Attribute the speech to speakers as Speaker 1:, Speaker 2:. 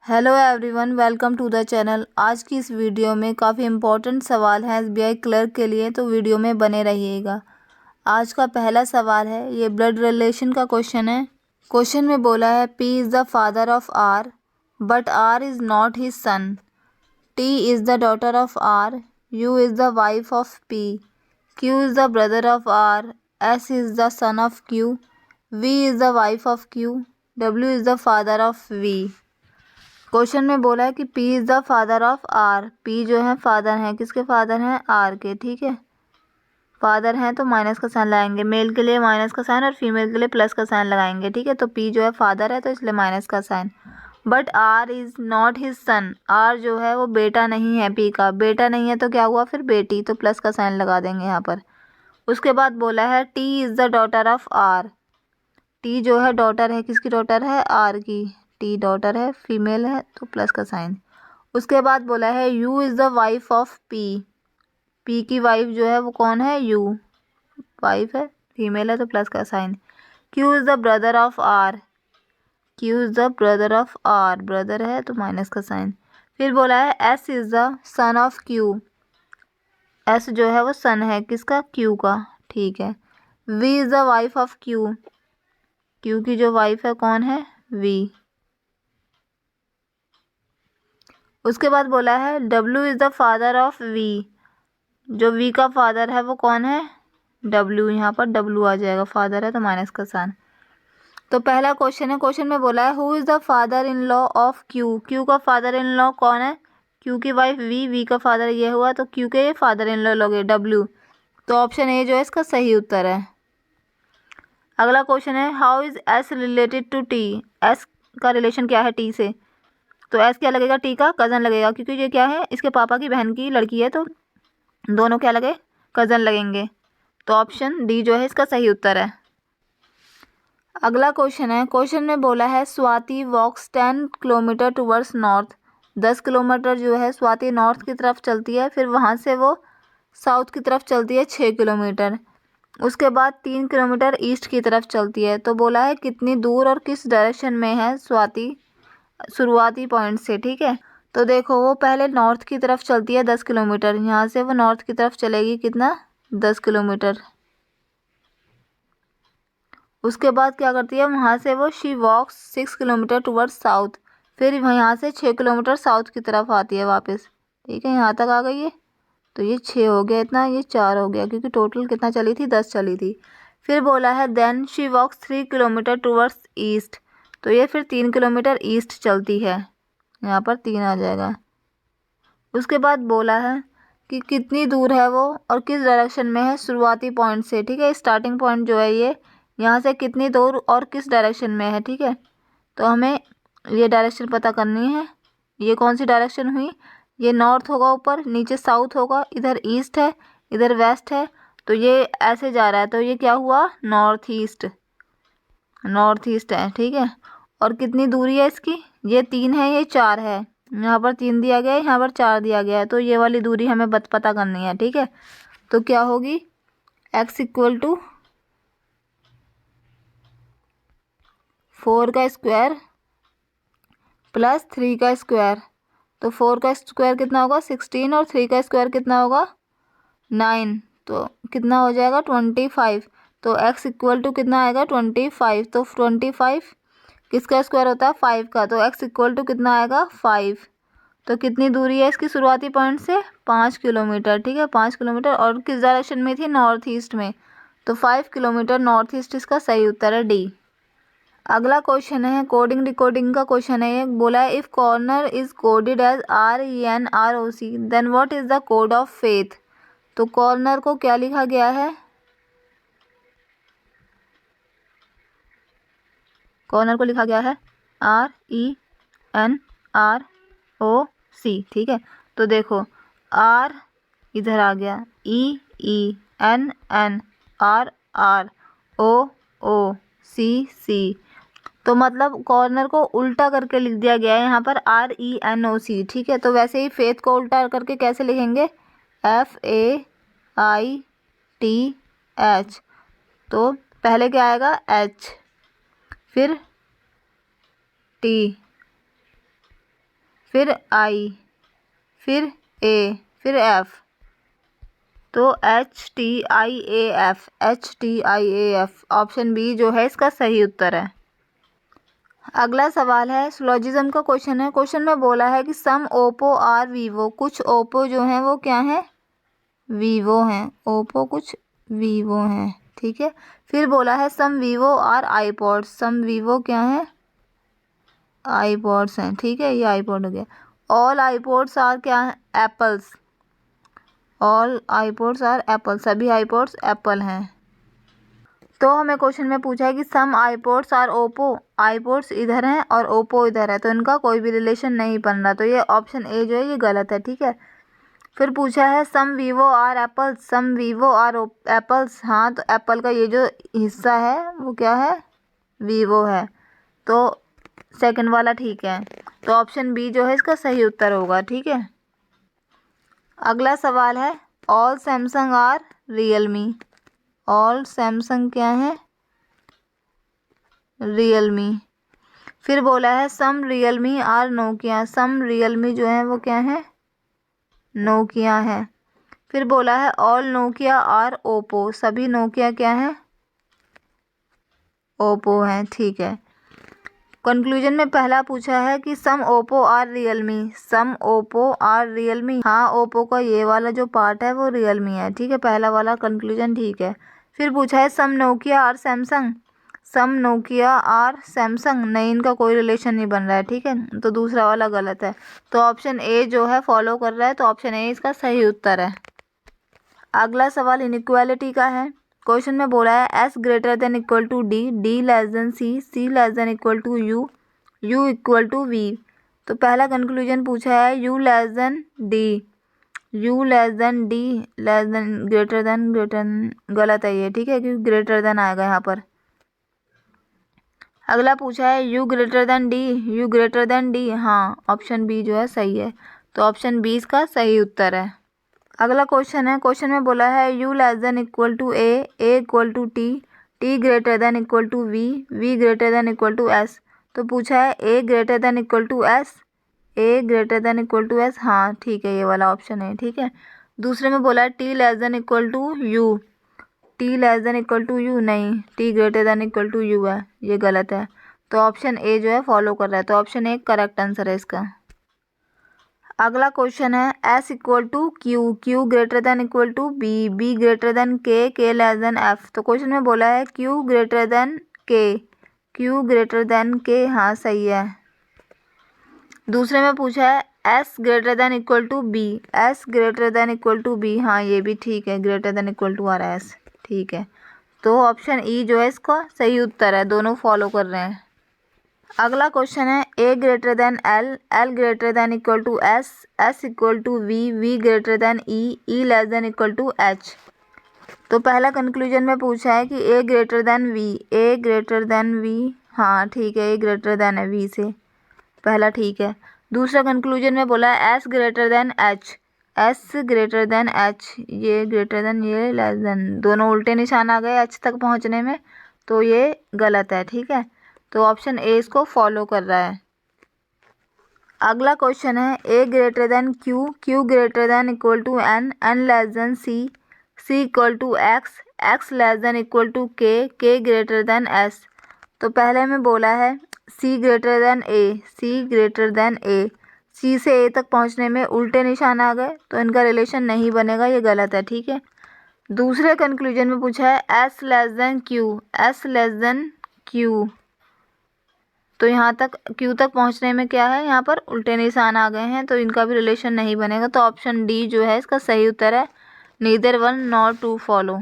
Speaker 1: Hello everyone, welcome to the channel. आज की इस वीडियो में काफ़ी इम्पोर्टेंट सवाल है एसबीआई क्लर्क के लिए, तो वीडियो में बने रहिएगा। आज का पहला सवाल है, ये ब्लड रिलेशन का क्वेश्चन है। क्वेश्चन में बोला है P is the father of R but R is not his son, T is the daughter of R, U is the wife of P, Q is the brother of R, S is the son of Q, V is the wife of Q, W is the father of V. Question में बोला है कि P is the father of R। P जो है father हैं, किसके father हैं? R के। ठीक है, फादर हैं तो माइनस का साइन लगाएंगे, मेल के लिए माइनस का साइन और फीमेल के लिए प्लस का साइन लगाएंगे। ठीक है, तो P जो है फादर है तो इसलिए माइनस का sign. But R is not his son, R जो है वो बेटा नहीं है, P का बेटा नहीं है तो क्या हुआ फिर? बेटी, तो प्लस का साइन लगा देंगे यहाँ पर। उसके बाद बोला है T is the daughter of R। T जो है डॉटर है, किसकी डॉटर है? R की। T डॉटर है, फीमेल है तो प्लस का साइन। उसके बाद बोला है you is the wife of P. P की वाइफ जो है वो कौन है? यू, वाइफ है, फीमेल है तो प्लस का sign. Q is the brother of R. Q is the brother of R, brother है तो माइनस का साइन। फिर बोला है S is the son of Q. S जो है वो सन है, किसका? क्यू का। ठीक है। V is the wife of Q. Q की जो वाइफ है कौन है? वी। उसके बाद बोला है W is the father of V. जो वी का फादर है वो कौन है? डब्ल्यू। यहाँ पर डब्ल्यू आ जाएगा, फादर है तो माइनस का साइन। तो पहला क्वेश्चन है, क्वेश्चन में बोला है who is the father in law of Q. Q का फादर इन लॉ कौन है? क्यू की वाइफ वी, वी का फादर ये हुआ तो क्यू के फादर इन लॉ लोगे डब्ल्यू। तो ऑप्शन ए जो है इसका सही उत्तर है। अगला क्वेश्चन है how is S related to T. S का रिलेशन क्या है टी से? तो एस क्या लगेगा? टी का कज़न लगेगा, क्योंकि ये क्या है? इसके पापा की बहन की लड़की है, तो दोनों क्या लगे? कज़न लगेंगे। तो ऑप्शन डी जो है इसका सही उत्तर है। अगला क्वेश्चन है, क्वेश्चन में बोला है स्वाति वॉक्स 10 किलोमीटर टुवर्ड्स नॉर्थ। 10 किलोमीटर जो है स्वाति नॉर्थ की तरफ चलती है, फिर वहाँ से वो साउथ की तरफ चलती है 6 किलोमीटर। उसके बाद 3 किलोमीटर ईस्ट की तरफ चलती है। तो बोला है कितनी दूर और किस डायरेक्शन में है स्वाति शुरुआती पॉइंट से। ठीक है, तो देखो वो पहले नॉर्थ की तरफ चलती है 10 किलोमीटर, यहाँ से वो नॉर्थ की तरफ चलेगी कितना? 10 किलोमीटर। उसके बाद क्या करती है? वहाँ से वो she walks 6 kilometre towards south, फिर यहाँ से 6 किलोमीटर साउथ की तरफ आती है वापस। ठीक है, यहाँ तक आ गई है, तो ये 6 हो गया, इतना ये 4 हो गया, क्योंकि टोटल कितना चली थी? 10 चली थी। फिर बोला है then she walks 3 kilometre towards east, तो ये फिर 3 किलोमीटर ईस्ट चलती है, यहाँ पर 3 आ जाएगा। उसके बाद बोला है कि कितनी दूर है वो और किस डायरेक्शन में है शुरुआती पॉइंट से। ठीक है, स्टार्टिंग पॉइंट जो है ये यहाँ से कितनी दूर और किस डायरेक्शन में है। ठीक है, तो हमें ये डायरेक्शन पता करनी है। ये कौन सी डायरेक्शन हुई? ये नॉर्थ होगा ऊपर, नीचे साउथ होगा, इधर ईस्ट है, इधर वेस्ट है, तो ये ऐसे जा रहा है, तो ये क्या हुआ? North east. नॉर्थ ईस्ट है। ठीक है, और कितनी दूरी है इसकी? ये 3 है, ये 4 है, यहाँ पर 3 दिया गया है, यहाँ पर 4 दिया गया है, तो ये वाली दूरी हमें पता करनी है। ठीक है, तो क्या होगी? x इक्वल टू 4 का स्क्वायर प्लस 3 का स्क्वायर। तो 4 का स्क्वायर कितना होगा? 16, और 3 का स्क्वायर कितना होगा? 9, तो कितना हो जाएगा? 25। तो x इक्वल टू कितना आएगा? 25। तो 25 किसका स्क्वायर होता है? 5 का, तो x इक्वल टू कितना आएगा? 5। तो कितनी दूरी है इसकी शुरुआती पॉइंट से? 5 किलोमीटर। ठीक है, 5 किलोमीटर, और किस डायरेक्शन में थी? नॉर्थ ईस्ट में, तो 5 किलोमीटर नॉर्थ ईस्ट इसका सही उत्तर है, डी। अगला क्वेश्चन है कोडिंग डिकोडिंग का क्वेश्चन है। ये बोला है if corner is coded as RENROC then what is the code of faith. तो कॉर्नर को क्या लिखा गया है? कॉर्नर को लिखा गया है RENROC। ठीक है, तो देखो R इधर आ गया, EENNRROCC, तो मतलब कॉर्नर को उल्टा करके लिख दिया गया है यहाँ पर RENOC। ठीक है, तो वैसे ही फेथ को उल्टा करके कैसे लिखेंगे? FAITH। तो पहले क्या आएगा? H, फिर T, फिर आई, फिर ए, फिर एफ, तो HTIAF, HTIAF ऑप्शन बी जो है इसका सही उत्तर है। अगला सवाल है सिलोजिज्म का क्वेश्चन है। क्वेश्चन में बोला है कि सम ओप्पो आर वीवो, कुछ ओप्पो जो हैं वो क्या हैं, वीवो हैं। ओप्पो कुछ वीवो हैं, ठीक है। फिर बोला है some Vivo are iPods, some Vivo क्या है, आईपॉड्स हैं, ठीक है, ये आईपॉड हो गया। ऑल आईपॉड्स आर क्या है, Apples, all iPods are Apple, सभी आईपॉड्स एप्पल हैं। तो हमें क्वेश्चन में पूछा है कि some iPods are Oppo, iPods इधर हैं और ओप्पो इधर है, तो इनका कोई भी रिलेशन नहीं बन रहा, तो ये ऑप्शन ए जो है ये गलत है, ठीक है। फिर पूछा है some Vivo are apples, some Vivo are apples, हाँ तो एप्पल का ये जो हिस्सा है वो क्या है, वीवो है, तो सेकंड वाला ठीक है, तो ऑप्शन बी जो है इसका सही उत्तर होगा, ठीक है। अगला सवाल है all Samsung are Realme, all Samsung क्या है, रियलमी। फिर बोला है some Realme are Nokia, some Realme जो है वो क्या है, नोकिया है। फिर बोला है ऑल नोकिया आर ओप्पो, सभी नोकिया क्या है, ओप्पो है, ठीक है। कंक्लूजन में पहला पूछा है कि सम Oppo are Realme, some Oppo are Realme, हाँ ओप्पो का ये वाला जो पार्ट है वो रियलमी है, ठीक है, पहला वाला कंक्लूजन ठीक है। फिर पूछा है some Nokia are Samsung, some Nokia are Samsung, नहीं इनका कोई रिलेशन नहीं बन रहा है, ठीक है, तो दूसरा वाला गलत है, तो ऑप्शन ए जो है फॉलो कर रहा है, तो ऑप्शन ए इसका सही उत्तर है। अगला सवाल इनइक्वालिटी का है। क्वेश्चन में बोला है S greater than equal to D, D less than C, C less than equal to U, U equal to V. तो पहला कंक्लूजन पूछा है U less than D, U less than D, less than greater than, गलत है ये, ठीक है, क्योंकि ग्रेटर देन आएगा यहाँ पर। अगला पूछा है you greater than D, you greater than D, हाँ ऑप्शन बी जो है सही है, तो ऑप्शन बी इसका सही उत्तर है। अगला क्वेश्चन है, क्वेश्चन में बोला है U less than equal to A equal to T, T greater than equal to V, V greater than equal to S. तो पूछा है A greater than equal to S, A greater than equal to S, हाँ ठीक है, ये वाला option है, ठीक है। दूसरे में बोला है T less than equal to U, T less than equal to U, नहीं T greater than equal to U है, ये गलत है, तो ऑप्शन ए जो है फॉलो कर रहा है, तो ऑप्शन ए करेक्ट आंसर है इसका। अगला क्वेश्चन है S equal to Q, Q greater than equal to B, B greater than K less than F. तो क्वेश्चन में बोला है Q greater than K, Q greater than K, हाँ सही है। दूसरे में पूछा है S greater than equal to B, S greater than equal to B, हाँ ये भी ठीक है, ग्रेटर देन इक्वल टू आ रहा है एस, ठीक है, तो ऑप्शन ई जो है इसका सही उत्तर है, दोनों फॉलो कर रहे हैं। अगला क्वेश्चन है A greater than L, L greater than equal to S, S equal to V, V greater than E less than equal to H. तो पहला कंक्लूजन में पूछा है कि A greater than V, A greater than V, हाँ ठीक है, A greater than है वी से, पहला ठीक है। दूसरा कंक्लूजन में बोला है S greater than H, S greater than H, ये ग्रेटर देन ये लेस देन, दोनों उल्टे निशान आ गए एच तक पहुंचने में, तो ये गलत है, ठीक है, तो ऑप्शन ए इसको फॉलो कर रहा है। अगला क्वेश्चन है A greater than Q, Q greater than equal to N, N less than C, C equal to X, X less than equal to K greater than S. तो पहले में बोला है C greater than A, C greater than A, C से A तक पहुंचने में उल्टे निशान आ गए, तो इनका रिलेशन नहीं बनेगा, ये गलत है, ठीक है। दूसरे कंक्लूजन में पूछा है S less than Q, S less than Q, तो यहाँ तक क्यू तक पहुँचने में क्या है, यहाँ पर उल्टे निशान आ गए हैं, तो इनका भी रिलेशन नहीं बनेगा, तो ऑप्शन डी जो है इसका सही उत्तर है, neither one nor two follow.